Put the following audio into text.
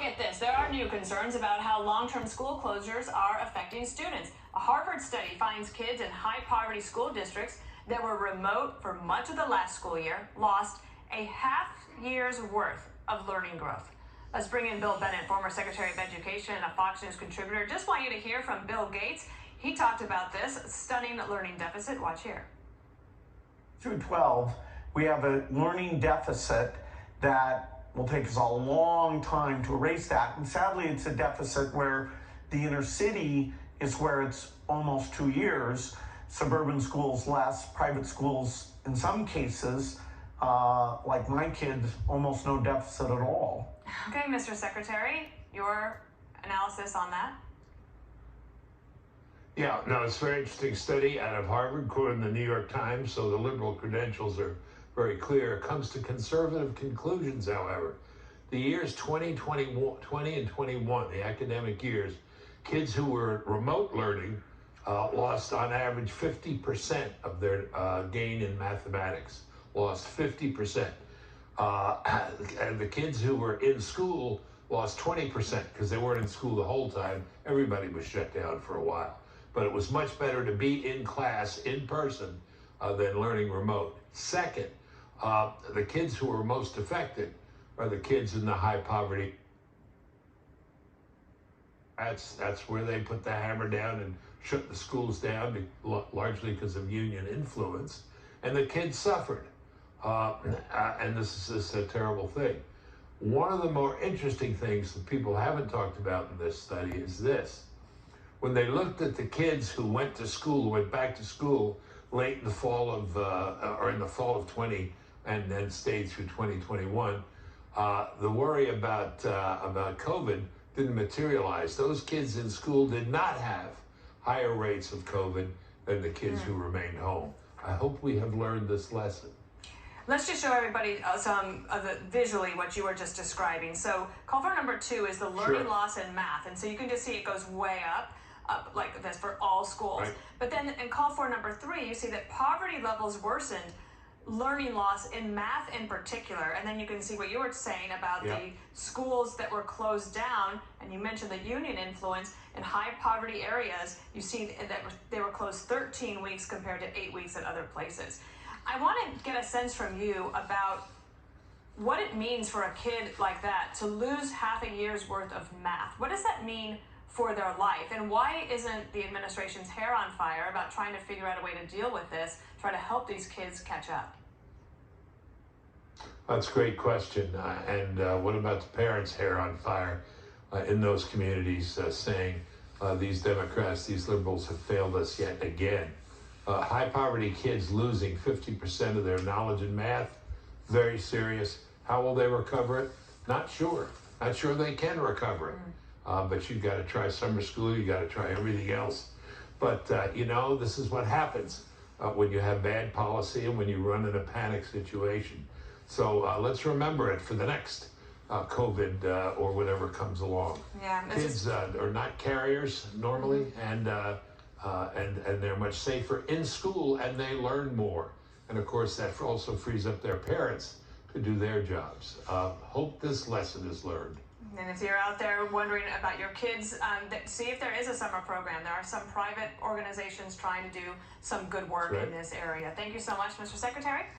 get this. There are new concerns about how long-term school closures are affecting students. A Harvard study finds kids in high-poverty school districts that were remote for much of the last school year lost a half year's worth of learning growth. Let's bring in Bill Bennett, former Secretary of Education and a Fox News contributor. Just want you to hear from Bill Gates. He talked about this stunning learning deficit. Watch here. Through 12, we have a learning deficit that will take us a long time to erase that. And sadly, it's a deficit where the inner city is where it's almost 2 years, suburban schools less, private schools in some cases, like my kids, almost no deficit at all. Okay, Mr. Secretary, your analysis on that? Yeah, no, it's a very interesting study out of Harvard, quoted in the New York Times, so the liberal credentials are very clear. It comes to conservative conclusions, however. The years 20 and 21, the academic years, kids who were remote learning lost on average 50% of their gain in mathematics, lost 50%. And the kids who were in school lost 20% because they weren't in school the whole time. Everybody was shut down for a while. But it was much better to be in class, in person, than learning remote. Second, the kids who were most affected are the kids in the high poverty. That's where they put the hammer down and shut the schools down, largely because of union influence. And the kids suffered. And this is a terrible thing. One of the more interesting things that people haven't talked about in this study is this. When they looked at the kids who went back to school late in the fall of, or in the fall of 20 and then stayed through 2021, the worry about COVID didn't materialize. Those kids in school did not have higher rates of COVID than the kids who remained home. I hope we have learned this lesson. Let's just show everybody some of the visually what you were just describing. So call for number 2 is the learning loss in math. And so you can just see it goes way up like this for all schools. Right. But then in call for number 3, you see that poverty levels worsened, learning loss in math in particular. And then you can see what you were saying about the schools that were closed down. And you mentioned the union influence in high poverty areas. You see that they were closed 13 weeks compared to 8 weeks at other places. I want to get a sense from you about what it means for a kid like that to lose half a year's worth of math. What does that mean for their life? And why isn't the administration's hair on fire about trying to figure out a way to deal with this, try to help these kids catch up? That's a great question. And what about the parents' hair on fire in those communities saying these Democrats, these liberals have failed us yet again? High poverty kids losing 50% of their knowledge in math, very serious. How will they recover it? Not sure. Not sure they can recover it. But you've got to try summer school, you got to try everything else. But this is what happens when you have bad policy and when you run in a panic situation. So let's remember it for the next COVID or whatever comes along. Yeah, kids are not carriers normally, and they're much safer in school, and they learn more. And of course, that also frees up their parents to do their jobs. Hope this lesson is learned. And if you're out there wondering about your kids, see if there is a summer program. There are some private organizations trying to do some good work in this area. Thank you so much, Mr. Secretary.